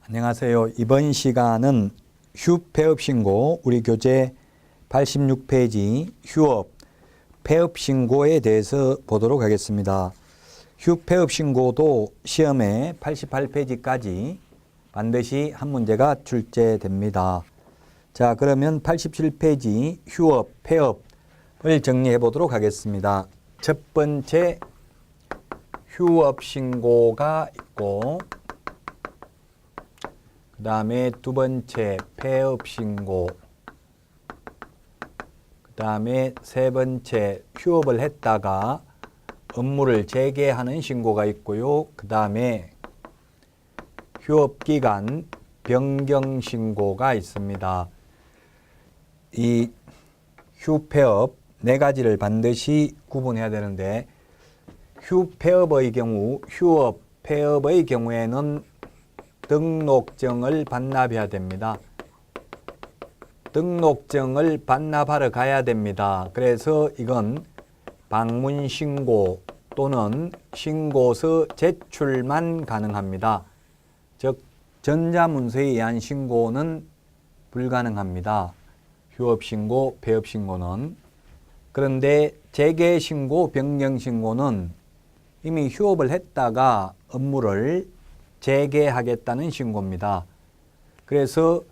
안녕하세요. 이번 시간은 휴폐업 신고, 우리 교재 86페이지 휴업, 폐업 신고에 대해서 보도록 하겠습니다. 휴폐업 신고도 시험에 88페이지까지 반드시 한 문제가 출제됩니다. 자, 그러면 87페이지 휴업, 폐업을 정리해 보도록 하겠습니다. 첫 번째 휴업 신고가 있고, 그 다음에 두 번째 폐업 신고, 그 다음에 세 번째 휴업을 했다가 업무를 재개하는 신고가 있고요. 그 다음에 휴업기간 변경 신고가 있습니다. 이 휴폐업 네 가지를 반드시 구분해야 되는데, 휴폐업의 경우, 휴업, 폐업의 경우에는 등록증을 반납해야 됩니다. 등록증을 반납하러 가야 됩니다. 그래서 이건 방문신고 또는 신고서 제출만 가능합니다. 즉, 전자문서에 의한 신고는 불가능합니다. 휴업신고, 폐업신고는. 그런데 재개신고, 변경신고는 이미 휴업을 했다가 업무를 재개하겠다는 신고입니다. 그래서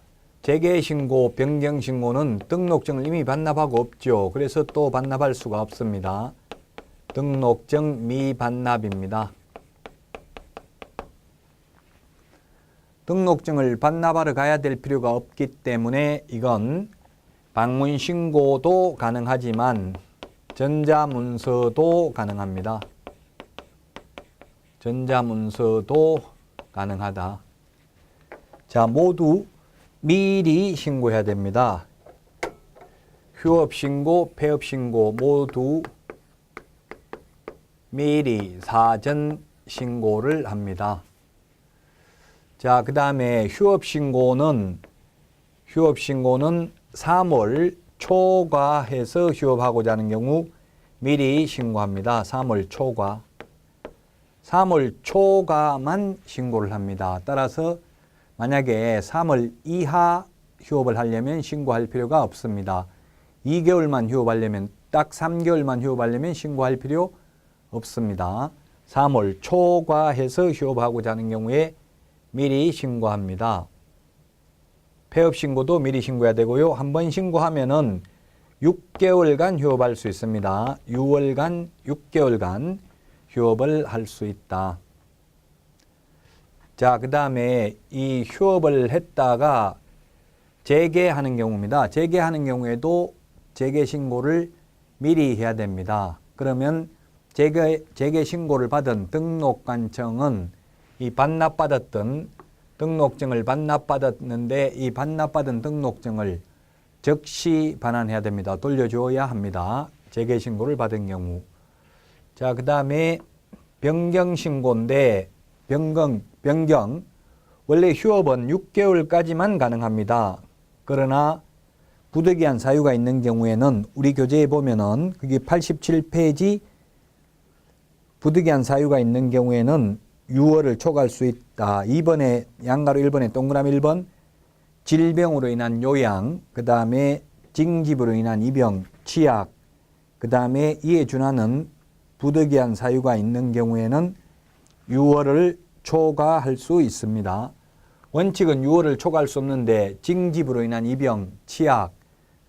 재개신고, 변경신고는 등록증을 이미 반납하고 없죠. 그래서 또 반납할 수가 없습니다. 등록증 미반납입니다. 등록증을 반납하러 가야 될 필요가 없기 때문에 이건 방문신고도 가능하지만 전자문서도 가능합니다. 전자문서도 가능하다. 자, 모두 미리 신고해야 됩니다. 휴업신고, 폐업신고 모두 미리 사전 신고를 합니다. 자, 그 다음에 휴업신고는 3월 초과해서 휴업하고자 하는 경우 미리 신고합니다. 3월 초과. 3월 초과만 신고를 합니다. 따라서 만약에 3월 이하 휴업을 하려면 신고할 필요가 없습니다. 2개월만 휴업하려면, 딱 3개월만 휴업하려면 신고할 필요 없습니다. 3월 초과해서 휴업하고자 하는 경우에 미리 신고합니다. 폐업 신고도 미리 신고해야 되고요. 한번 신고하면은 6개월간 휴업할 수 있습니다. 6개월간 휴업을 할 수 있다. 자, 그 다음에 이 휴업을 했다가 재개하는 경우입니다. 재개하는 경우에도 재개 신고를 미리 해야 됩니다. 그러면 재개 신고를 받은 등록관청은 이 반납받았던 등록증을 반납받았는데 이 반납받은 등록증을 즉시 반환해야 됩니다. 돌려줘야 합니다. 재개 신고를 받은 경우. 자, 그 다음에 변경신고인데, 변경. 원래 휴업은 6개월까지만 가능합니다. 그러나 부득이한 사유가 있는 경우에는 우리 교재에 보면은 그게 87페이지 부득이한 사유가 있는 경우에는 6월을 초과할 수 있다. 2번에 양가로 1번에 동그라미 1번 질병으로 인한 요양, 그 다음에 징집으로 인한 입영, 취약, 그 다음에 이에 준하는 부득이한 사유가 있는 경우에는 6월을 초과할 수 있습니다. 원칙은 6월을 초과할 수 없는데 징집으로 인한 입영, 취약,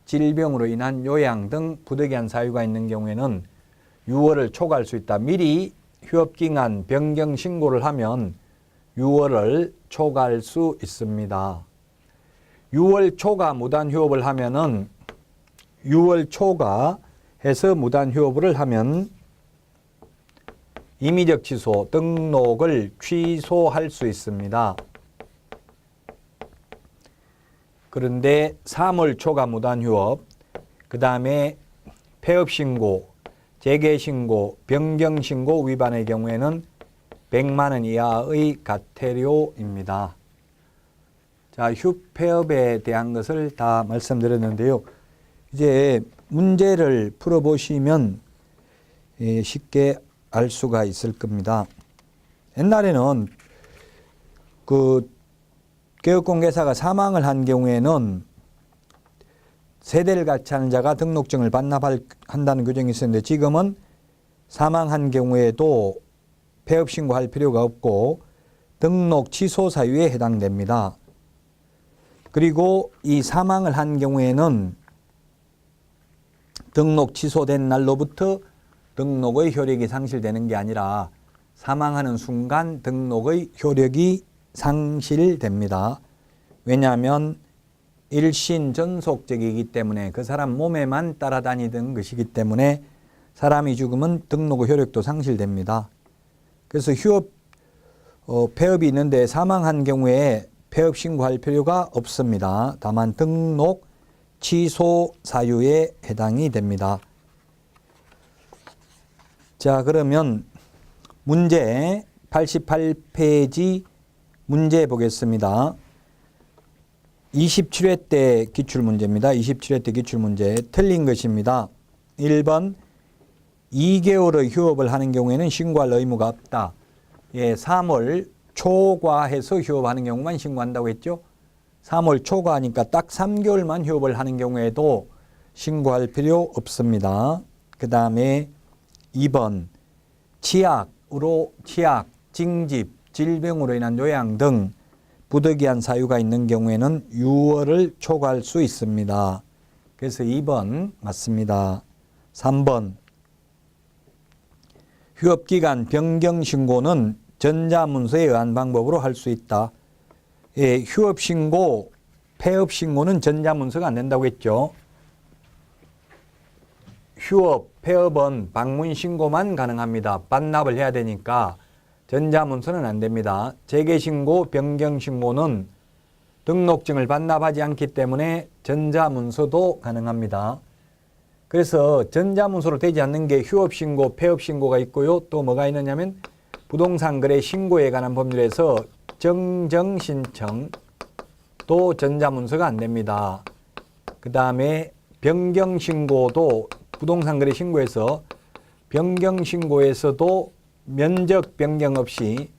질병으로 인한 요양 등 부득이한 사유가 있는 경우에는 6월을 초과할 수 있다. 미리 휴업기간 변경 신고를 하면 6월을 초과할 수 있습니다. 6월 초과 무단 휴업을 하면은 6월 초과해서 무단 휴업을 하면 임의적 취소, 등록을 취소할 수 있습니다. 그런데 3월 초과 무단 휴업, 그 다음에 폐업 신고, 재개 신고, 변경 신고 위반의 경우에는 100만 원 이하의 과태료입니다. 자, 휴폐업에 대한 것을 다 말씀드렸는데요. 이제 문제를 풀어보시면 쉽게 알 수가 있을 겁니다. 옛날에는 그 개업공개사가 사망을 한 경우에는 세대를 같이 하는 자가 등록증을 반납한다는 규정이 있었는데 지금은 사망한 경우에도 폐업 신고할 필요가 없고 등록 취소 사유에 해당됩니다. 그리고 이 사망을 한 경우에는 등록 취소된 날로부터 등록의 효력이 상실되는 게 아니라 사망하는 순간 등록의 효력이 상실됩니다. 왜냐하면 일신 전속적이기 때문에 그 사람 몸에만 따라다니던 것이기 때문에 사람이 죽으면 등록의 효력도 상실됩니다. 그래서 폐업이 있는데 사망한 경우에 폐업 신고할 필요가 없습니다. 다만 등록 취소 사유에 해당이 됩니다. 자, 그러면 문제 88페이지 문제 보겠습니다. 27회 때 기출문제입니다. 27회 때 기출문제 틀린 것입니다. 1번 2개월의 휴업을 하는 경우에는 신고할 의무가 없다. 예, 3월 초과해서 휴업하는 경우만 신고한다고 했죠. 3월 초과하니까 딱 3개월만 휴업을 하는 경우에도 신고할 필요 없습니다. 그 다음에 2번 치약, 징집, 질병으로 인한 요양 등 부득이한 사유가 있는 경우에는 6월을 초과할 수 있습니다. 그래서 2번 맞습니다. 3번 휴업기간 변경 신고는 전자문서에 의한 방법으로 할 수 있다. 예, 휴업신고, 폐업신고는 전자문서가 안 된다고 했죠. 휴업, 폐업은 방문신고만 가능합니다. 반납을 해야 되니까 전자문서는 안 됩니다. 재개신고, 변경신고는 등록증을 반납하지 않기 때문에 전자문서도 가능합니다. 그래서 전자문서로 되지 않는 게 휴업신고, 폐업신고가 있고요. 또 뭐가 있느냐면 부동산 거래 신고에 관한 법률에서 정정신청 또 전자문서가 안 됩니다. 그 다음에 변경신고도 부동산 거래 신고에서 변경신고에서도 면적 변경 없이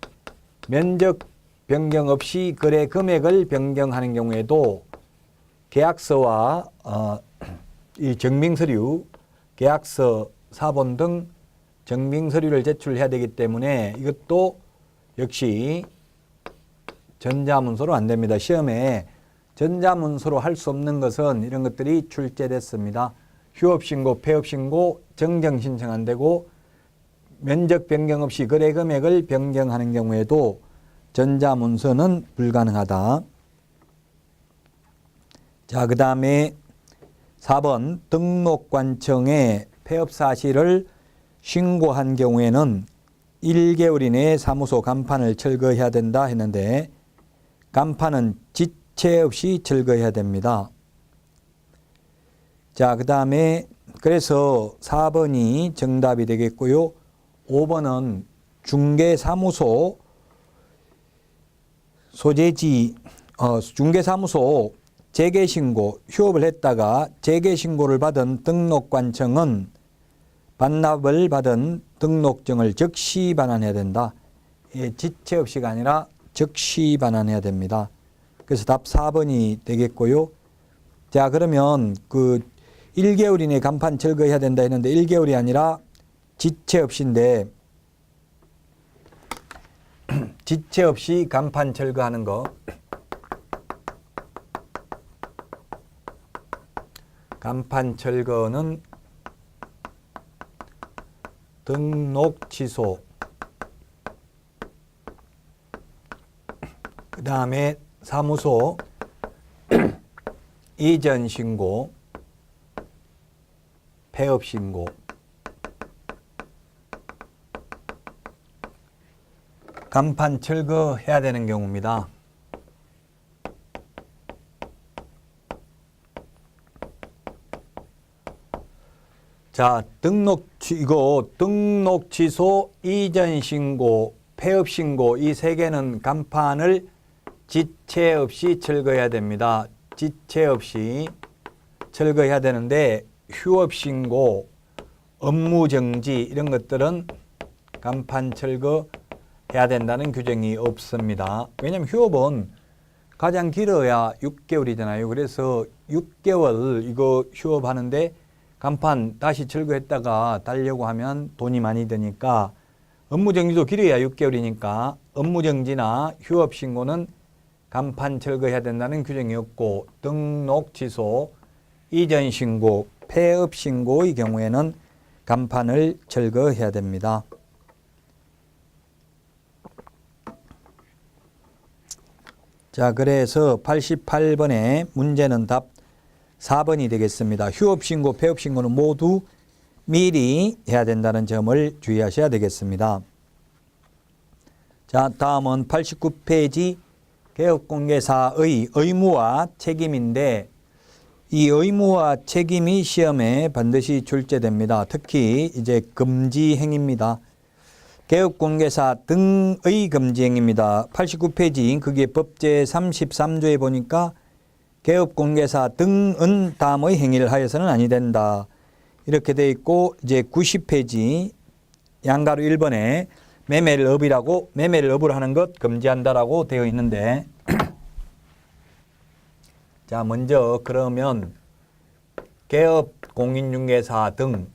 거래 금액을 변경하는 경우에도 계약서와 이 증빙서류, 계약서, 사본 등 증빙서류를 제출해야 되기 때문에 이것도 역시 전자문서로 안 됩니다. 시험에 전자문서로 할 수 없는 것은 이런 것들이 출제됐습니다. 휴업신고, 폐업신고, 정정신청 안 되고 면적 변경 없이 거래 금액을 변경하는 경우에도 전자문서는 불가능하다. 자, 그 다음에 4번 등록관청에 폐업 사실을 신고한 경우에는 1개월 이내에 사무소 간판을 철거해야 된다 했는데 간판은 지체 없이 철거해야 됩니다. 자, 그 다음에 그래서 4번이 정답이 되겠고요. 5번은 중개사무소 소재지, 중개사무소 재개신고, 휴업을 했다가 재개신고를 받은 등록관청은 반납을 받은 등록증을 즉시 반환해야 된다. 예, 지체 없이가 아니라 즉시 반환해야 됩니다. 그래서 답 4번이 되겠고요. 자, 그러면 그 1개월 이내에 간판 철거해야 된다 했는데 1개월이 아니라 지체 없이인데 지체 없이 간판 철거하는 거. 간판 철거는 등록 취소, 그 다음에 사무소 이전 신고, 폐업 신고, 간판 철거해야 되는 경우입니다. 자, 등록 취소, 이전 신고, 폐업 신고 이 세 개는 간판을 지체 없이 철거해야 됩니다. 지체 없이 철거해야 되는데 휴업 신고, 업무 정지 이런 것들은 간판 철거해야 된다는 규정이 없습니다. 왜냐하면 휴업은 가장 길어야 6개월이잖아요. 그래서 6개월 이거 휴업하는데 간판 다시 철거했다가 달려고 하면 돈이 많이 드니까 업무정지도 길어야 6개월이니까 업무정지나 휴업신고는 간판 철거해야 된다는 규정이 없고 등록 취소, 이전 신고, 폐업 신고의 경우에는 간판을 철거해야 됩니다. 자, 그래서 88번의 문제는 답 4번이 되겠습니다. 휴업신고, 폐업신고는 모두 미리 해야 된다는 점을 주의하셔야 되겠습니다. 자, 다음은 89페이지 개업공개사의 의무와 책임인데 이 의무와 책임이 시험에 반드시 출제됩니다. 특히 이제 금지행위입니다. 개업공개사 등의 금지행위입니다. 89페이지인 그게 법제 33조에 보니까 개업공개사 등은 다음의 행위를 하여서는 아니 된다. 이렇게 돼 있고 이제 90페이지 양가로 1번에 매매를 업이라고 매매를 업으로 하는 것 금지한다라고 되어 있는데 자, 먼저 그러면 개업 공인중개사 등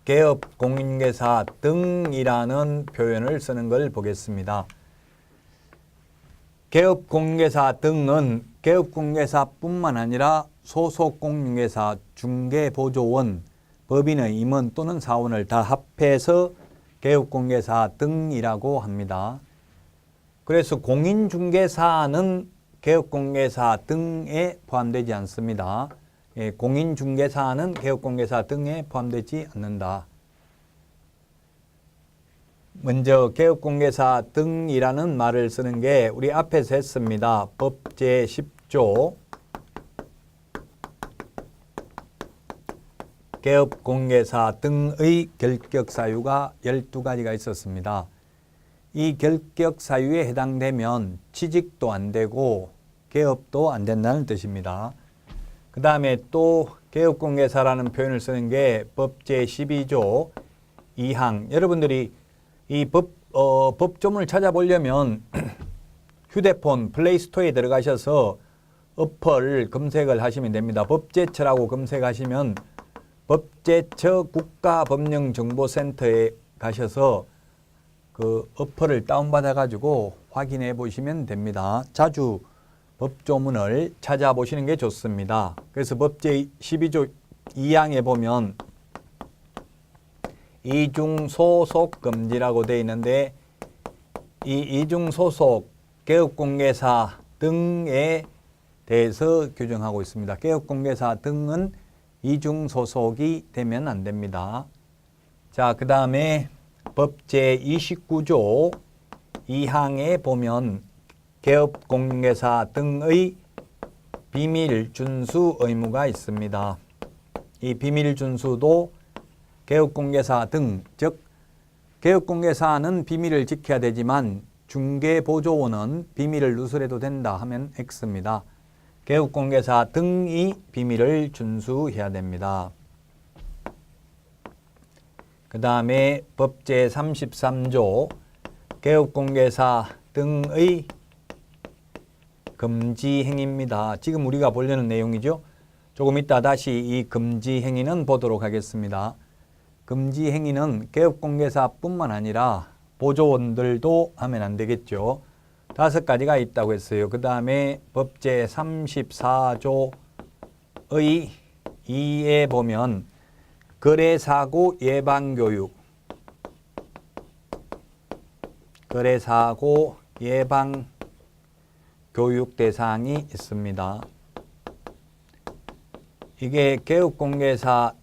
개업 공인중개사 등이라는 표현을 쓰는 걸 보겠습니다. 개업 공인중개사 등은 개업 공인중개사뿐만 아니라 소속 공인중개사, 중개보조원, 법인의 임원 또는 사원을 다 합해서 개업 공인중개사 등이라고 합니다. 그래서 공인중개사는 개업 공인중개사 등에 포함되지 않습니다. 예, 공인중개사는 개업 공인중개사 등에 포함되지 않는다. 먼저 개업 공인중개사 등이라는 말을 쓰는 게 우리 앞에서 했습니다. 법 제10조 개업 공인중개사 등의 결격 사유가 12가지가 있었습니다. 이 결격 사유에 해당되면 취직도 안 되고 개업도 안 된다는 뜻입니다. 그 다음에 또 개업공개사라는 표현을 쓰는 게 법 제12조 2항. 여러분들이 이 법조문을 찾아보려면 휴대폰 플레이스토어에 들어가셔서 어플 검색을 하시면 됩니다. 법제처라고 검색하시면 법제처 국가법령정보센터에 가셔서 그 어플을 다운받아 가지고 확인해 보시면 됩니다. 자주 법조문을 찾아보시는 게 좋습니다. 그래서 법 제12조 2항에 보면 이중소속 금지라고 되어 있는데 이 이중소속 개업공개사 등에 대해서 규정하고 있습니다. 개업공개사 등은 이중소속이 되면 안 됩니다. 자, 그 다음에 법 제29조 2항에 보면 개업공개사 등의 비밀 준수 의무가 있습니다. 이 비밀 준수도 개업공개사 등, 즉 개업공개사는 비밀을 지켜야 되지만 중개보조원은 비밀을 누설해도 된다 하면 X입니다. 개업공개사 등이 비밀을 준수해야 됩니다. 그 다음에 법 제33조 개업공개사 등의 금지행위입니다. 지금 우리가 보려는 내용이죠. 조금 이따 다시 이 금지행위는 보도록 하겠습니다. 금지행위는 개업공개사뿐만 아니라 보조원들도 하면 안 되겠죠. 5가지가 있다고 했어요. 그 다음에 법 제34조의 2에 보면 거래사고 예방교육, 거래사고 예방 교육 대상이 있습니다. 이게 개업공개사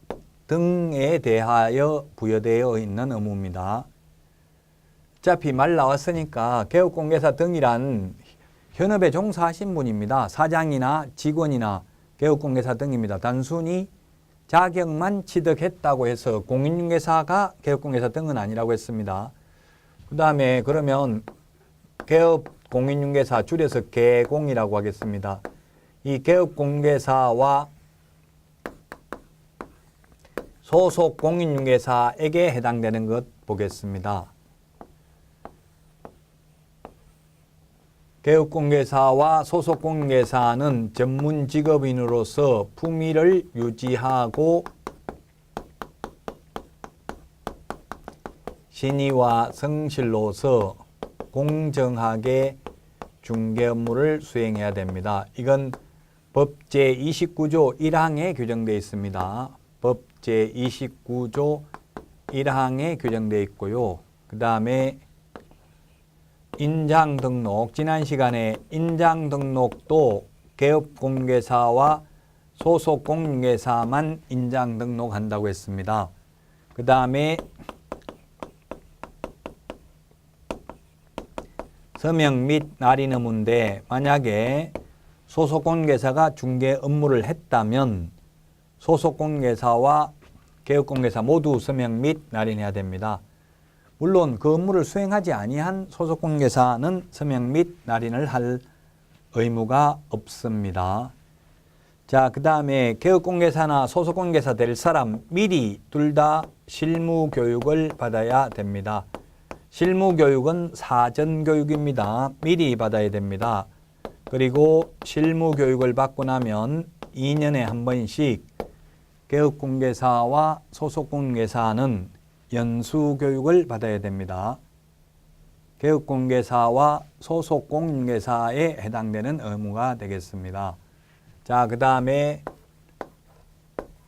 등에 대하여 부여되어 있는 의무입니다. 어차피 말 나왔으니까 개업공개사 등이란 현업에 종사하신 분입니다. 사장이나 직원이나 개업공개사 등입니다. 단순히 자격만 취득했다고 해서 공인중개사가 개업공개사 등은 아니라고 했습니다. 그 다음에 그러면 개업공인중개사 줄여서 개공이라고 하겠습니다. 이 개업공개사와 소속 공인중개사에게 해당되는 것 보겠습니다. 개업공개사와 소속공개사는 전문 직업인으로서 품위를 유지하고 신의와 성실로서 공정하게 중개 업무를 수행해야 됩니다. 이건 법 제29조 1항에 규정되어 있습니다. 법 제29조 1항에 규정되어 있고요. 그 다음에 인장 등록, 지난 시간에 인장 등록도 개업공개사와 소속공개사만 인장 등록한다고 했습니다. 그 다음에 서명 및 날인 의무인데 만약에 소속공개사가 중개 업무를 했다면 소속공개사와 개업공개사 모두 서명 및 날인해야 됩니다. 물론 그 업무를 수행하지 아니한 소속공개사는 서명 및 날인을 할 의무가 없습니다. 자, 그 다음에 개업공개사나 소속공개사 될 사람 미리 둘 다 실무교육을 받아야 됩니다. 실무교육은 사전교육입니다. 미리 받아야 됩니다. 그리고 실무교육을 받고 나면 2년에 한 번씩 개업공개사와 소속공개사는 연수교육을 받아야 됩니다. 개업공개사와 소속공개사에 해당되는 의무가 되겠습니다. 자, 그 다음에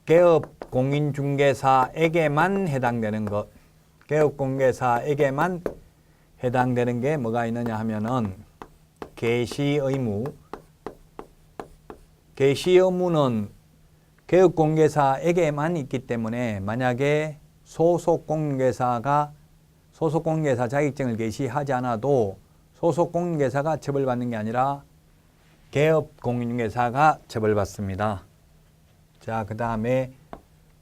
개업공인중개사에게만 해당되는 것. 개업공개사에게만 해당되는 게 뭐가 있느냐 하면은 개시 의무. 개시 의무는 개업공개사에게만 있기 때문에 만약에 소속공개사 자격증을 개시하지 않아도 소속공개사가 처벌받는 게 아니라 개업공인중개사가 처벌받습니다. 자, 그 다음에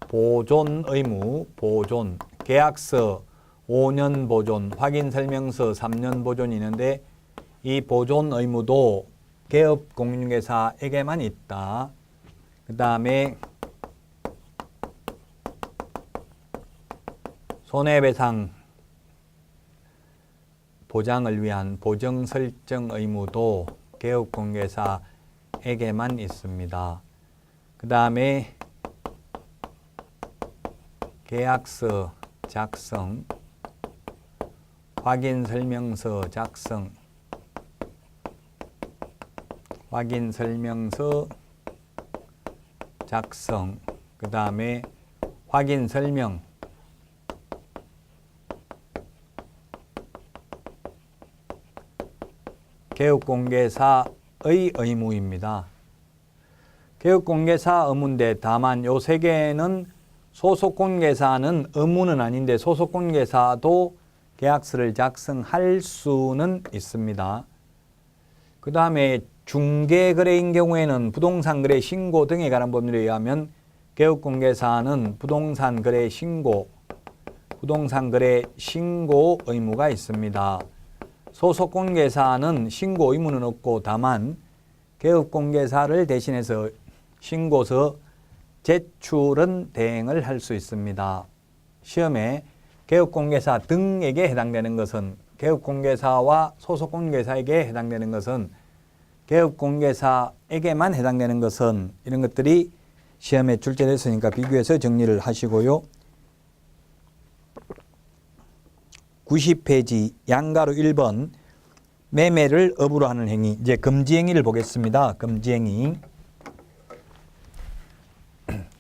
보존 의무, 보존. 계약서 5년 보존, 확인설명서 3년 보존이 있는데 이 보존 의무도 개업공인중개사에게만 있다. 그 다음에 손해배상 보장을 위한 보정 설정 의무도 개업공개사에게만 있습니다. 그 다음에 계약서 작성, 확인설명서 작성, 확인설명서 작성, 그 다음에 확인설명, 개업공개사의 의무입니다. 개업공개사 의무인데 다만 요 세 개는 소속공개사는 의무는 아닌데 소속공개사도 계약서를 작성할 수는 있습니다. 그 다음에 중개거래인 경우에는 부동산거래 신고 등에 관한 법률에 의하면 개업공개사는 부동산거래 신고 의무가 있습니다. 소속공개사는 신고 의무는 없고 다만 개업공개사를 대신해서 신고서 제출은 대행을 할 수 있습니다. 시험에 개업공개사 등에게 해당되는 것은 개업공개사와 소속공개사에게 해당되는 것은 개업공개사에게만 해당되는 것은 이런 것들이 시험에 출제됐으니까 비교해서 정리를 하시고요. 90페이지 양가로 1번 매매를 업으로 하는 행위. 이제 금지행위를 보겠습니다. 금지행위.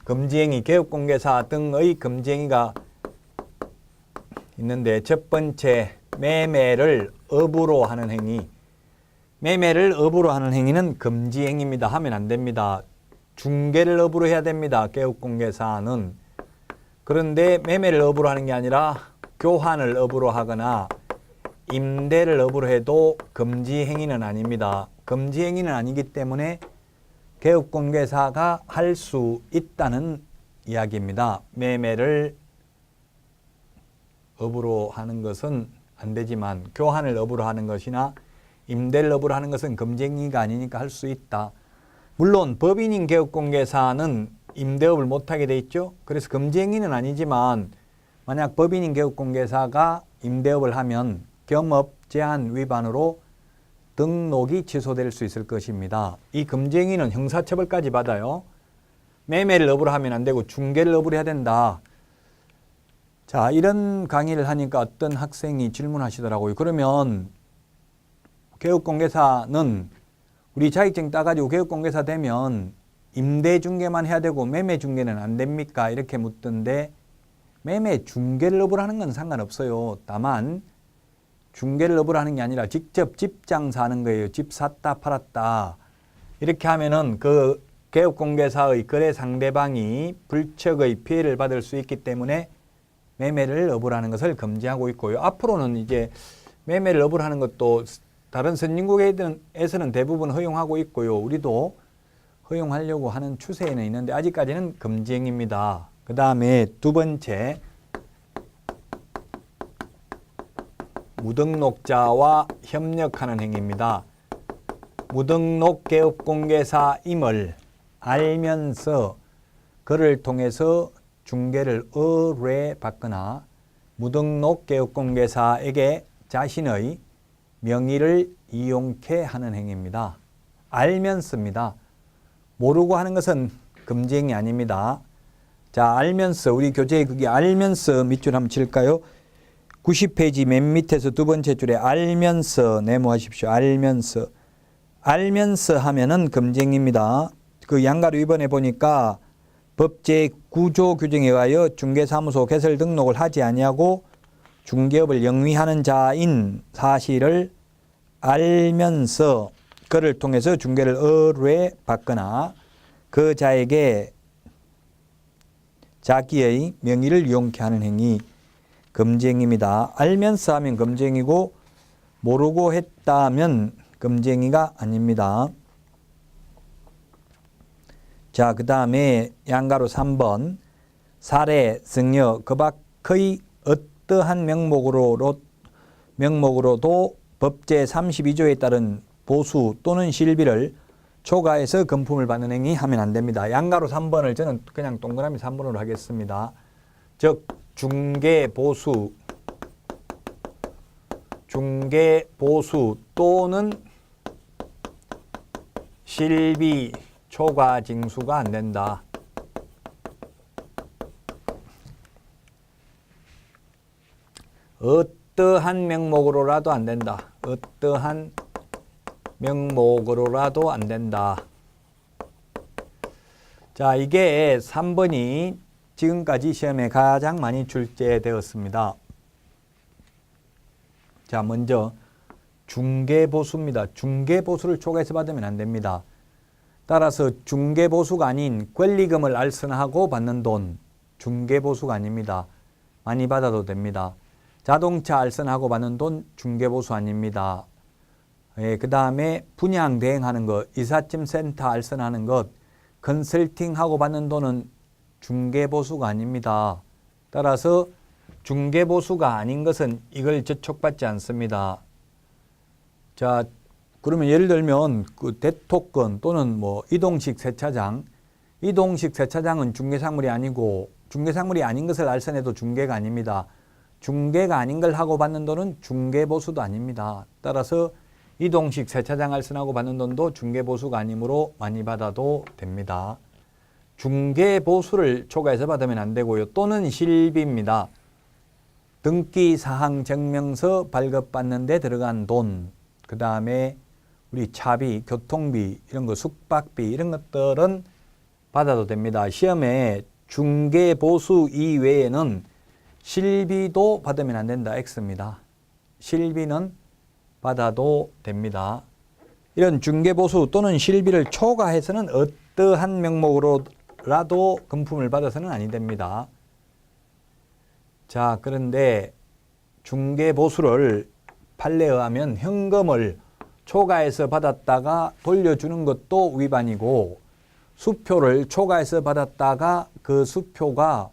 금지행위, 개업공개사 등의 금지행위가 있는데 첫 번째 매매를 업으로 하는 행위. 매매를 업으로 하는 행위는 금지행위입니다. 하면 안 됩니다. 중개를 업으로 해야 됩니다. 개업공개사는. 그런데 매매를 업으로 하는 게 아니라 교환을 업으로 하거나 임대를 업으로 해도 금지행위는 아닙니다. 금지행위는 아니기 때문에 개업공개사가 할 수 있다는 이야기입니다. 매매를 업으로 하는 것은 안 되지만 교환을 업으로 하는 것이나 임대를 업으로 하는 것은 금지행위가 아니니까 할 수 있다. 물론 법인인 개업공개사는 임대업을 못하게 돼 있죠. 그래서 금지행위는 아니지만 만약 법인인 개업공개사가 임대업을 하면 겸업 제한 위반으로 등록이 취소될 수 있을 것입니다. 이 금쟁이는 형사처벌까지 받아요. 매매를 업으로 하면 안 되고 중개를 업으로 해야 된다. 자, 이런 강의를 하니까 어떤 학생이 질문하시더라고요. 그러면 개업공개사는 우리 자격증 따가지고 개업공개사 되면 임대중개만 해야 되고 매매중개는 안 됩니까? 이렇게 묻던데 매매중개를 업으로 하는 건 상관없어요. 다만 중개를 업으로 하는 게 아니라 직접 집 장사하는 거예요. 집 샀다 팔았다. 이렇게 하면은 그 개업공개사의 거래 상대방이 불척의 피해를 받을 수 있기 때문에 매매를 업으로 하는 것을 금지하고 있고요. 앞으로는 이제 매매를 업으로 하는 것도 다른 선진국에서는 대부분 허용하고 있고요. 우리도 허용하려고 하는 추세에는 있는데 아직까지는 금지행위입니다. 그 다음에 두 번째, 무등록자와 협력하는 행위입니다. 무등록 개업공개사임을 알면서 그를 통해서 중개를 의뢰받거나 무등록 개업공개사에게 자신의 명의를 이용케 하는 행위입니다. 알면서입니다. 모르고 하는 것은 금지행위 아닙니다. 자, 알면서 우리 교재에 그게 알면서 밑줄 한번 칠까요? 90페이지 맨 밑에서 두 번째 줄에 알면서 네모하십시오. 알면서. 알면서 하면은 금지행위입니다. 그 양가로 위반해 보니까 법제 구조 규정에 의하여 중개사무소 개설 등록을 하지 아니하고 중개업을 영위하는 자인 사실을 알면서 그를 통해서 중개를 의뢰받거나 그 자에게 자기의 명의를 이용케 하는 행위 금지행위입니다. 알면서 하면 금지행위고 모르고 했다면 금지행위가 아닙니다. 자, 그 다음에 양가로 3번 사례, 승려, 그 밖의 어떠한 명목으로도 법제 32조에 따른 보수 또는 실비를 초과해서 금품을 받는 행위 하면 안 됩니다. 양가로 3번을 저는 그냥 동그라미 3번으로 하겠습니다. 즉 중개보수 또는 실비 초과 징수가 안 된다. 어떠한 명목으로라도 안 된다. 어떠한 명목으로라도 안 된다. 자, 이게 3번이 지금까지 시험에 가장 많이 출제되었습니다. 자, 먼저 중개보수입니다. 중개보수를 초과해서 받으면 안 됩니다. 따라서 중개보수가 아닌 권리금을 알선하고 받는 돈, 중개보수가 아닙니다. 많이 받아도 됩니다. 자동차 알선하고 받는 돈, 중개보수 아닙니다. 그 다음에 분양 대행하는 것, 이삿짐 센터 알선하는 것, 컨설팅하고 받는 돈은 중개보수가 아닙니다. 따라서 중개보수가 아닌 것은 이걸 저촉받지 않습니다. 자, 그러면 예를 들면 그 대토권 또는 뭐 이동식 세차장, 이동식 세차장은 중개상물이 아니고 중개상물이 아닌 것을 알선해도 중개가 아닙니다. 중개가 아닌 걸 하고 받는 돈은 중개보수도 아닙니다. 따라서 이동식 세차장 알선하고 받는 돈도 중개보수가 아니므로 많이 받아도 됩니다. 중개보수를 초과해서 받으면 안 되고요. 또는 실비입니다. 등기사항 증명서 발급받는 데 들어간 돈, 그 다음에 우리 차비, 교통비, 이런 거 숙박비 이런 것들은 받아도 됩니다. 시험에 중개보수 이외에는 실비도 받으면 안 된다. X입니다. 실비는 받아도 됩니다. 이런 중개보수 또는 실비를 초과해서는 어떠한 명목으로라도 금품을 받아서는 아니 됩니다. 자, 그런데 중개보수를 판례에 의하면 현금을 초과해서 받았다가 돌려주는 것도 위반이고 수표를 초과해서 받았다가 그 수표가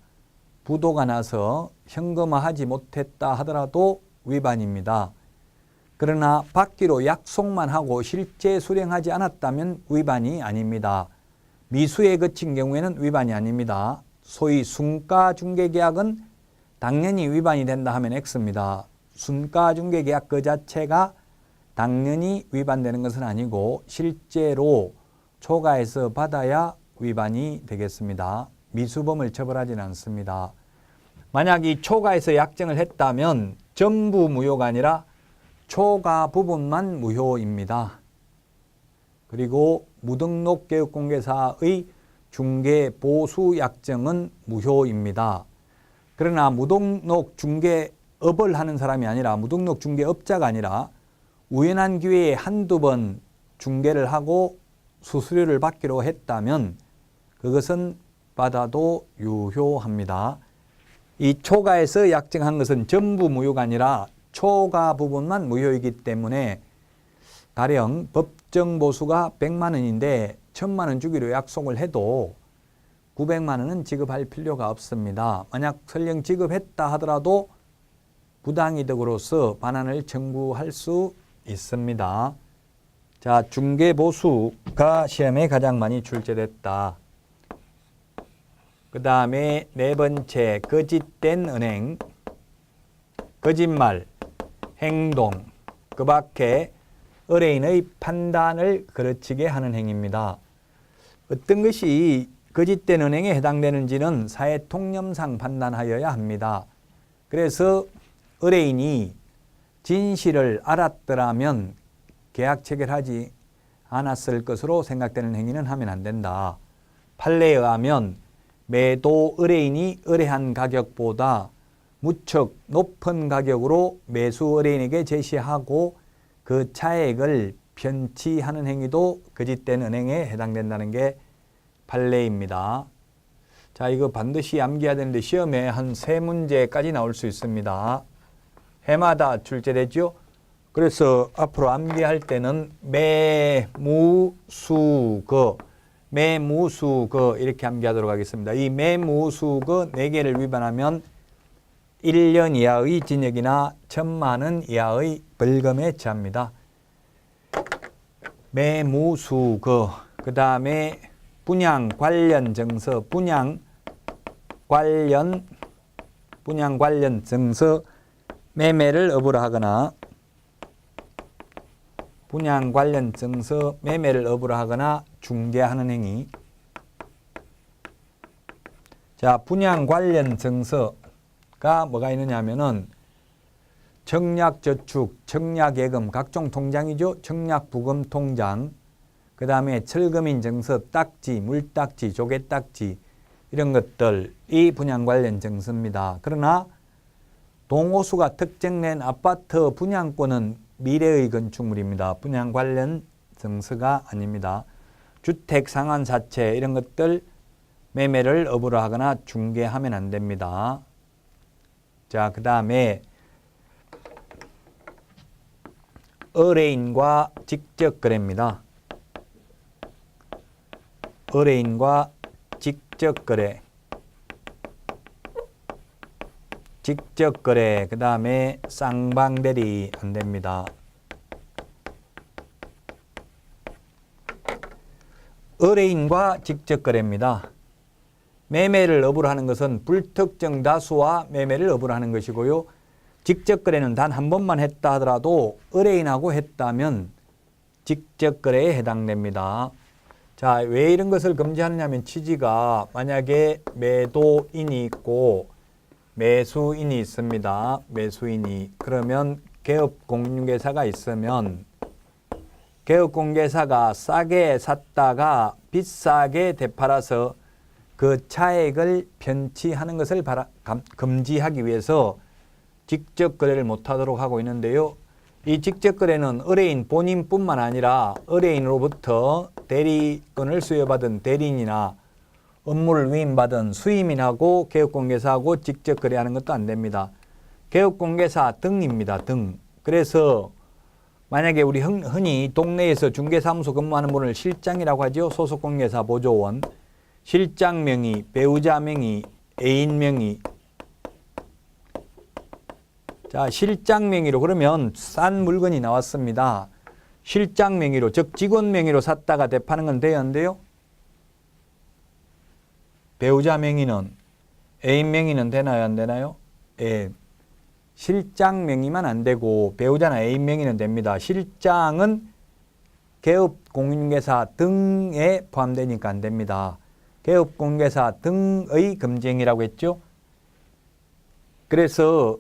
부도가 나서 현금화하지 못했다 하더라도 위반입니다. 그러나 받기로 약속만 하고 실제 수령하지 않았다면 위반이 아닙니다. 미수에 그친 경우에는 위반이 아닙니다. 소위 순가중개계약은 당연히 위반이 된다 하면 X입니다. 순가중개계약 그 자체가 당연히 위반되는 것은 아니고 실제로 초과해서 받아야 위반이 되겠습니다. 미수범을 처벌하지는 않습니다. 만약 이 초과해서 약정을 했다면 전부 무효가 아니라 초과 부분만 무효입니다. 그리고 무등록 개업공개사의 중개 보수 약정은 무효입니다. 그러나 무등록 중개업을 하는 사람이 아니라 무등록 중개업자가 아니라 우연한 기회에 한두 번 중개를 하고 수수료를 받기로 했다면 그것은 받아도 유효합니다. 이 초과해서 약정한 것은 전부 무효가 아니라 초과 부분만 무효이기 때문에 가령 법정 보수가 100만 원인데 1000만 원 주기로 약속을 해도 900만 원은 지급할 필요가 없습니다. 만약 설령 지급했다 하더라도 부당이득으로서 반환을 청구할 수 있습니다. 자, 중개보수가 시험에 가장 많이 출제됐다. 그 다음에 네 번째, 거짓된 은행, 거짓말, 행동, 그 밖에 의뢰인의 판단을 거르치게 하는 행위입니다. 어떤 것이 거짓된 은행에 해당되는지는 사회통념상 판단하여야 합니다. 그래서 의뢰인이 진실을 알았더라면 계약 체결하지 않았을 것으로 생각되는 행위는 하면 안 된다. 판례에 의하면 매도 의뢰인이 의뢰한 가격보다 무척 높은 가격으로 매수 의뢰인에게 제시하고 그 차액을 편취하는 행위도 거짓된 은행에 해당된다는 게 판례입니다. 자, 이거 반드시 암기해야 되는데 시험에 한 3문제까지 나올 수 있습니다. 해마다 출제되죠. 그래서 앞으로 암기할 때는 매무수거, 매무수거 이렇게 암기하도록 하겠습니다. 이 매무수거 4개를 위반하면 1년 이하의 징역이나 1000만 원 이하의 벌금에 처합니다. 매무수거, 그 다음에 분양 관련 정서, 분양 관련 정서, 매매를 업으로 하거나 분양 관련 정서, 매매를 업으로 하거나 중개하는 행위. 자, 분양 관련 정서가 뭐가 있느냐 하면은 청약저축, 청약예금, 각종 통장이죠. 청약부금 통장, 그 다음에 철거민 정서, 딱지, 물딱지, 조개딱지 이런 것들이 분양 관련 정서입니다. 그러나 동호수가 특정된 아파트 분양권은 미래의 건축물입니다. 분양 관련 정서가 아닙니다. 주택 상환사채 이런 것들 매매를 업으로 하거나 중개하면 안 됩니다. 자, 그 다음에 의뢰인과 직접 거래입니다. 의뢰인과 직접 거래. 직접 거래, 그 다음에 쌍방대리 안 됩니다. 의뢰인과 직접 거래입니다. 매매를 업으로 하는 것은 불특정 다수와 매매를 업으로 하는 것이고요. 직접 거래는 단 한 번만 했다 하더라도 의뢰인하고 했다면 직접 거래에 해당됩니다. 자, 왜 이런 것을 금지하느냐면 취지가 만약에 매도인이 있고 매수인이 있습니다. 매수인이. 그러면 개업공개사가 있으면 개업공개사가 싸게 샀다가 비싸게 되팔아서 그 차액을 편취하는 것을 금지하기 위해서 직접 거래를 못하도록 하고 있는데요. 이 직접 거래는 의뢰인 본인뿐만 아니라 의뢰인으로부터 대리권을 수여받은 대리인이나 업무를 위임받은 수임인하고 개업공개사하고 직접 거래하는 것도 안 됩니다. 개업공개사 등입니다. 등. 그래서 만약에 우리 흔히 동네에서 중개사무소 근무하는 분을 실장이라고 하죠. 소속공개사 보조원. 실장 명의, 배우자 명의, 애인 명의. 자, 실장 명의로 그러면 싼 물건이 나왔습니다. 실장 명의로, 즉 직원 명의로 샀다가 되파는 건 돼야 안 돼요? 배우자 명의는, 애인 명의는 되나요? 안 되나요? 예. 실장 명의만 안 되고 배우자나 애인 명의는 됩니다. 실장은 개업 공인중개사 등에 포함되니까 안 됩니다. 개업 공인중개사 등의 금지행위라고 했죠. 그래서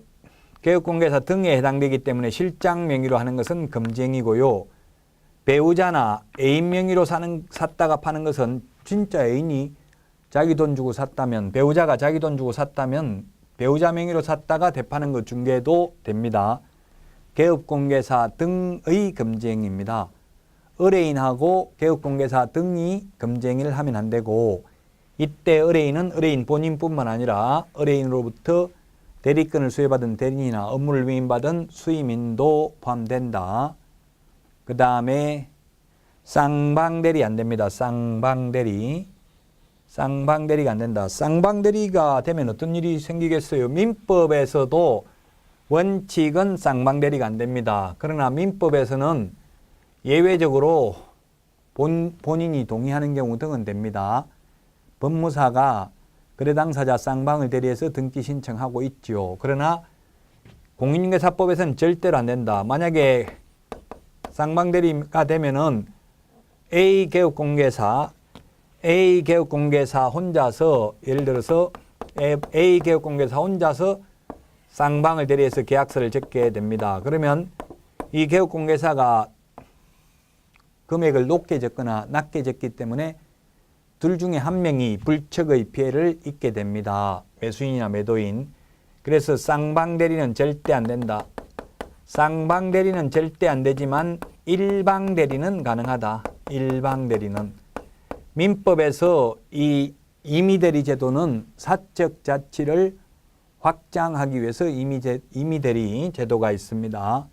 개업 공인중개사 등에 해당되기 때문에 실장 명의로 하는 것은 금지행위고요. 배우자나 애인 명의로 샀다가 파는 것은 진짜 애인이 자기 돈 주고 샀다면, 배우자가 자기 돈 주고 샀다면 배우자 명의로 샀다가 되파는 것 중개도 됩니다. 개업공개사 등의 금지행위입니다. 의뢰인하고 개업공개사 등이 금지행위를 하면 안 되고, 이때 의뢰인은 의뢰인 본인뿐만 아니라 의뢰인으로부터 대리권을 수여받은 대리인이나 업무를 위임받은 수임인도 포함된다. 그 다음에 쌍방대리 안 됩니다. 쌍방대리가 안 된다. 쌍방대리가 되면 어떤 일이 생기겠어요? 민법에서도 원칙은 쌍방대리가 안 됩니다. 그러나 민법에서는 예외적으로 본인이 동의하는 경우 등은 됩니다. 법무사가 거래 당사자 쌍방을 대리해서 등기 신청하고 있죠. 그러나 공인중개사법에서는 절대로 안 된다. 만약에 쌍방대리가 되면은 A 개업공개사 혼자서, 예를 들어서 A 개업공개사 혼자서 쌍방을 대리해서 계약서를 적게 됩니다. 그러면 이 개업공개사가 금액을 높게 적거나 낮게 적기 때문에 둘 중에 한 명이 불척의 피해를 입게 됩니다. 매수인이나 매도인. 그래서 쌍방대리는 절대 안 된다. 쌍방대리는 절대 안 되지만 일방대리는 가능하다. 일방대리는. 민법에서 이 임의대리 제도는 사적 자치를 확장하기 위해서 임의대리 제도가 있습니다.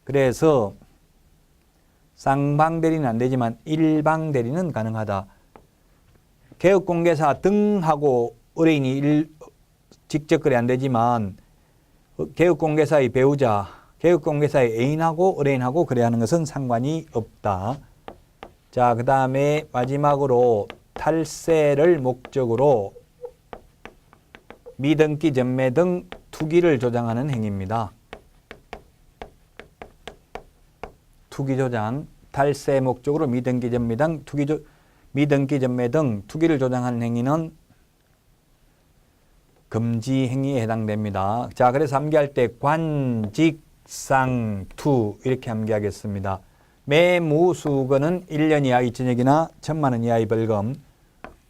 그래서 쌍방대리는 안 되지만 일방대리는 가능하다. 개업공개사 등하고 의뢰인이 직접 거래 안 되지만 개업공개사의 배우자, 개업공개사의 애인하고 의뢰인하고 거래하는 것은 상관이 없다. 자, 그 다음에 마지막으로 탈세를 목적으로 미등기 전매 등 투기를 조장하는 행위입니다. 투기조장, 탈세 목적으로 미등기 전매 등 투기를 조장하는 행위는 금지 행위에 해당됩니다. 자, 그래서 암기할 때 관직상투 이렇게 암기하겠습니다. 매무수거는 1년 이하 2천억이나 1,000만 원 이하의 벌금,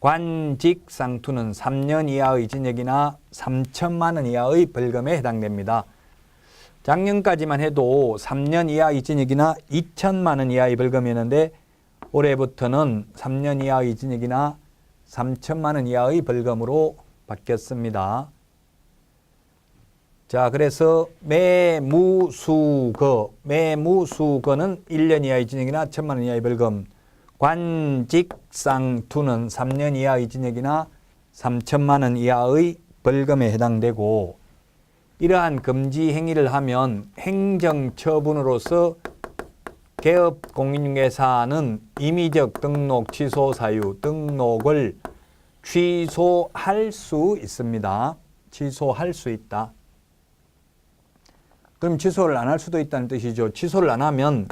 관직상투는 3년 이하의 징역이나 3천만 원 이하의 벌금에 해당됩니다. 작년까지만 해도 3년 이하의 징역이나 2천만 원 이하의 벌금이었는데 올해부터는 3년 이하의 징역이나 3천만 원 이하의 벌금으로 바뀌었습니다. 자, 그래서 매무수거는 1년 이하의 징역이나 1,000만 원 이하의 벌금, 관직상투는 3년 이하의 징역이나 3천만 원 이하의 벌금에 해당되고, 이러한 금지 행위를 하면 행정처분으로서 개업공인중개사는 임의적 등록 취소 사유, 등록을 취소할 수 있습니다. 취소할 수 있다. 그럼 취소를 안 할 수도 있다는 뜻이죠. 취소를 안 하면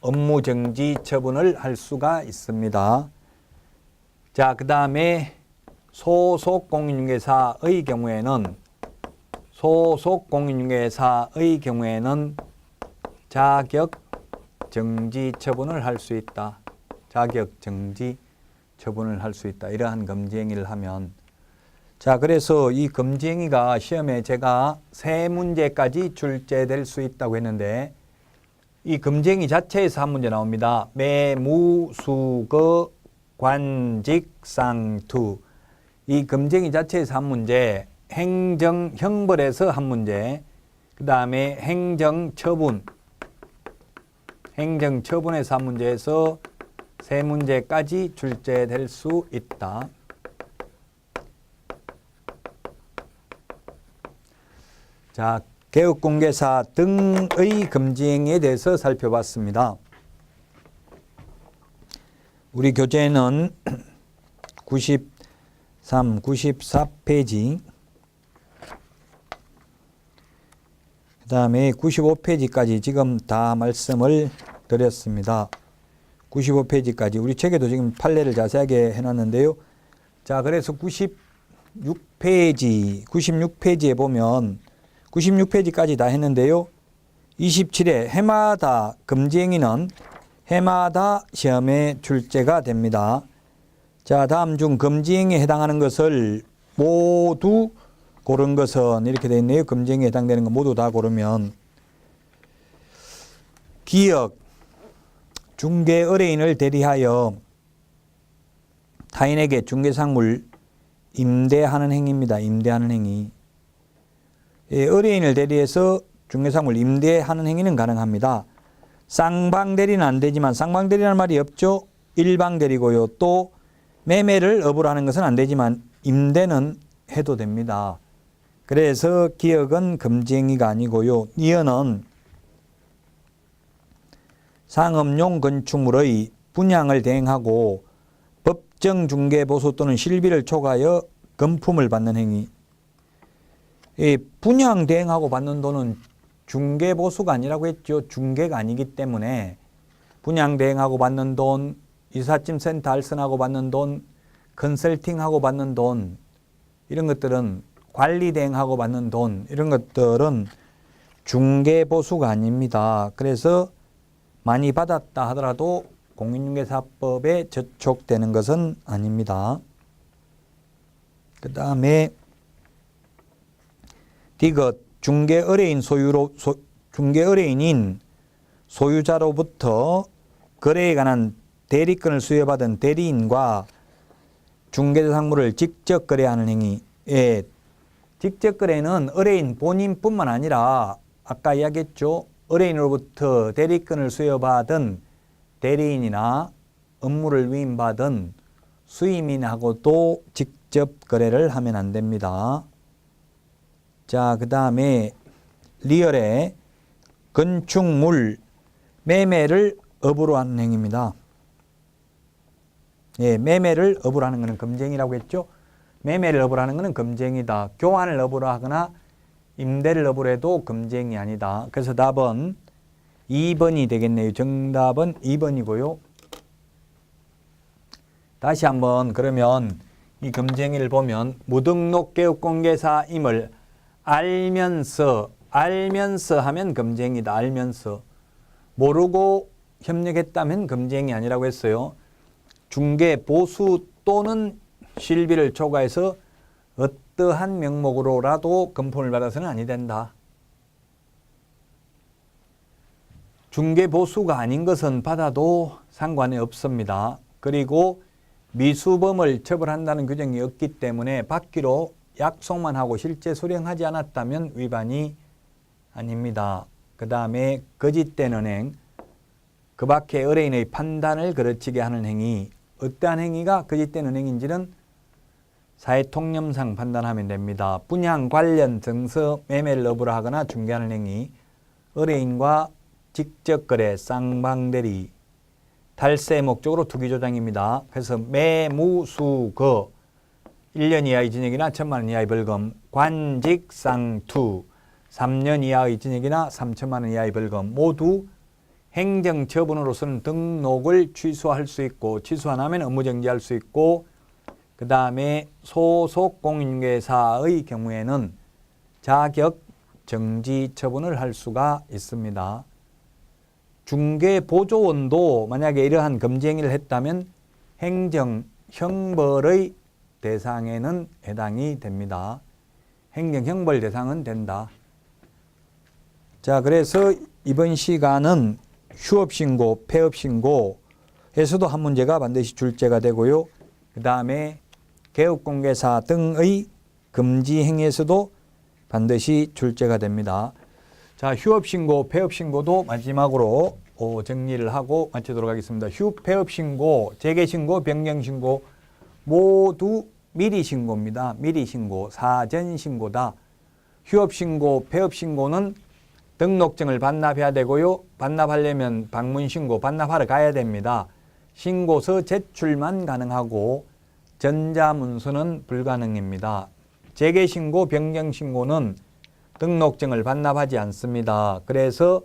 업무정지 처분을 할 수가 있습니다. 자, 그 다음에 소속 공인중개사의 경우에는 자격 정지 처분을 할 수 있다. 자격 정지 처분을 할 수 있다. 이러한 금지 행위를 하면. 자, 그래서 이 금지 행위가 시험에 제가 3문제까지 출제될 수 있다고 했는데, 이 금지 행위 자체에서 한 문제 나옵니다. 매무수거 관직상투. 이 금지 행위 자체에서 한 문제, 행정형벌에서 한 문제, 그 다음에 행정처분에서 한 문제에서 3문제까지 출제될 수 있다. 자, 개업공개사 등의 금지행위에 대해서 살펴봤습니다. 우리 교재는 94페이지 그다음에 95페이지까지 지금 다 말씀을 드렸습니다. 95페이지까지 우리 책에도 지금 판례를 자세하게 해놨는데요. 자, 그래서 96페이지에 보면 96페이지까지 다 했는데요. 27회 해마다 금지행위는 해마다 시험에 출제가 됩니다. 자, 다음 중 금지행위에 해당하는 것을 모두 고른 것은 이렇게 되어 있네요. 금지행위에 해당되는 거 모두 다 고르면 기역, 중개 의뢰인을 대리하여 타인에게 중개상물 임대하는 행위입니다. 임대하는 행위. 의뢰인을 대리해서 중개상물 임대하는 행위는 가능합니다. 쌍방대리는 안 되지만 쌍방대리라는 말이 없죠. 일방대리고요. 또 매매를 업으로 하는 것은 안 되지만 임대는 해도 됩니다. 그래서 기역은 금지행위가 아니고요. 이어는 상업용 건축물의 분양을 대행하고 법정 중개 보수 또는 실비를 초과하여 금품을 받는 행위. 분양 대행하고 받는 돈은 중개 보수가 아니라고 했죠. 중개가 아니기 때문에 분양 대행하고 받는 돈, 이삿짐 센터 알선하고 받는 돈, 컨설팅하고 받는 돈, 이런 것들은 관리 대행하고 받는 돈, 이런 것들은 중개 보수가 아닙니다. 그래서 많이 받았다 하더라도 공인중개사법에 저촉되는 것은 아닙니다. 그 다음에 디귿 중개 의뢰인인 소유자로부터 거래에 관한 대리권을 수여받은 대리인과 중개상물을 직접 거래하는 행위. 직접 거래는 의뢰인 본인뿐만 아니라 아까 이야기했죠. 의뢰인으로부터 대리권을 수여받은 대리인이나 업무를 위임받은 수임인하고도 직접 거래를 하면 안 됩니다. 자, 그 다음에 리얼의 건축물 매매를 업으로 하는 행위입니다. 매매를 업으로 하는 것은 금지행위라고 했죠. 매매를 업으로 하는 것은 금지행위다. 교환을 업으로 하거나 임대를 업으로 해도 금지행위 아니다. 그래서 답은 2번이 되겠네요. 정답은 2번이고요. 다시 한번 그러면 이 금지행위를 보면 무등록 개업공개사임을 알면서 하면 금지행위다. 알면서. 모르고 협력했다면 금지행위 아니라고 했어요. 중개 보수 또는 실비를 초과해서 어떠한 명목으로라도 금품을 받아서는 아니 된다. 중개 보수가 아닌 것은 받아도 상관이 없습니다. 그리고 미수범을 처벌한다는 규정이 없기 때문에 받기로 약속만 하고 실제 수령하지 않았다면 위반이 아닙니다. 그 다음에 거짓된 은행, 그 밖에 의뢰인의 판단을 그르치게 하는 행위, 어떠한 행위가 거짓된 은행인지는 사회통념상 판단하면 됩니다. 분양 관련 증서 매매를 업으로 하거나 중개하는 행위, 의뢰인과 직접 거래, 쌍방대리, 탈세 목적으로 투기조장입니다. 그래서 매무수거, 1년 이하의 징역이나 1,000만 원 이하의 벌금, 관직상투, 3년 이하의 징역이나 3천만 원 이하의 벌금, 모두 행정처분으로서는 등록을 취소할 수 있고, 취소 안 하면 업무정지할 수 있고, 그 다음에 소속 공인중개사의 경우에는 자격 정지 처분을 할 수가 있습니다. 중개보조원도 만약에 이러한 금지행위를 했다면 행정형벌의 대상에는 해당이 됩니다. 행정형벌 대상은 된다. 자, 그래서 이번 시간은 휴업신고, 폐업신고에서도 한 문제가 반드시 출제가 되고요. 그 다음에 개업공개사 등의 금지행위에서도 반드시 출제가 됩니다. 자, 휴업신고, 폐업신고도 마지막으로 정리를 하고 마치도록 하겠습니다. 폐업신고, 재개신고, 변경신고 모두 미리신고입니다. 미리신고, 사전신고다. 휴업신고, 폐업신고는 등록증을 반납해야 되고요. 반납하려면 방문신고, 반납하러 가야 됩니다. 신고서 제출만 가능하고 전자문서는 불가능입니다. 재개신고, 변경신고는 등록증을 반납하지 않습니다. 그래서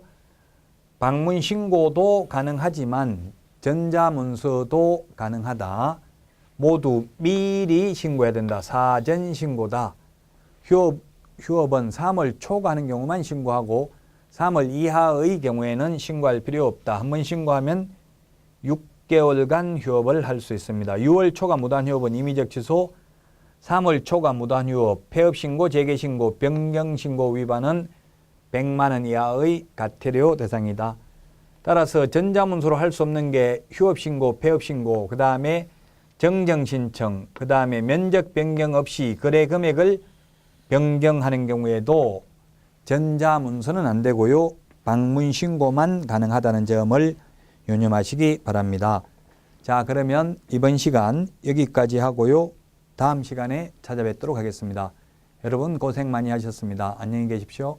방문 신고도 가능하지만 전자문서도 가능하다. 모두 미리 신고해야 된다. 사전 신고다. 휴업은 3월 초 가는 경우만 신고하고 3월 이하의 경우에는 신고할 필요 없다. 한번 신고하면 6개월간 휴업을 할 수 있습니다. 6월 초가 무단휴업은 임의적 취소, 3월 초가 무단휴업, 폐업신고, 재개신고, 변경신고 위반은 100만 원 이하의 과태료 대상이다. 따라서 전자문서로 할 수 없는 게 휴업신고, 폐업신고, 그 다음에 정정신청, 그 다음에 면적 변경 없이 거래 금액을 변경하는 경우에도 전자문서는 안 되고요. 방문신고만 가능하다는 점을 유념하시기 바랍니다. 자, 그러면 이번 시간 여기까지 하고요. 다음 시간에 찾아뵙도록 하겠습니다. 여러분 고생 많이 하셨습니다. 안녕히 계십시오.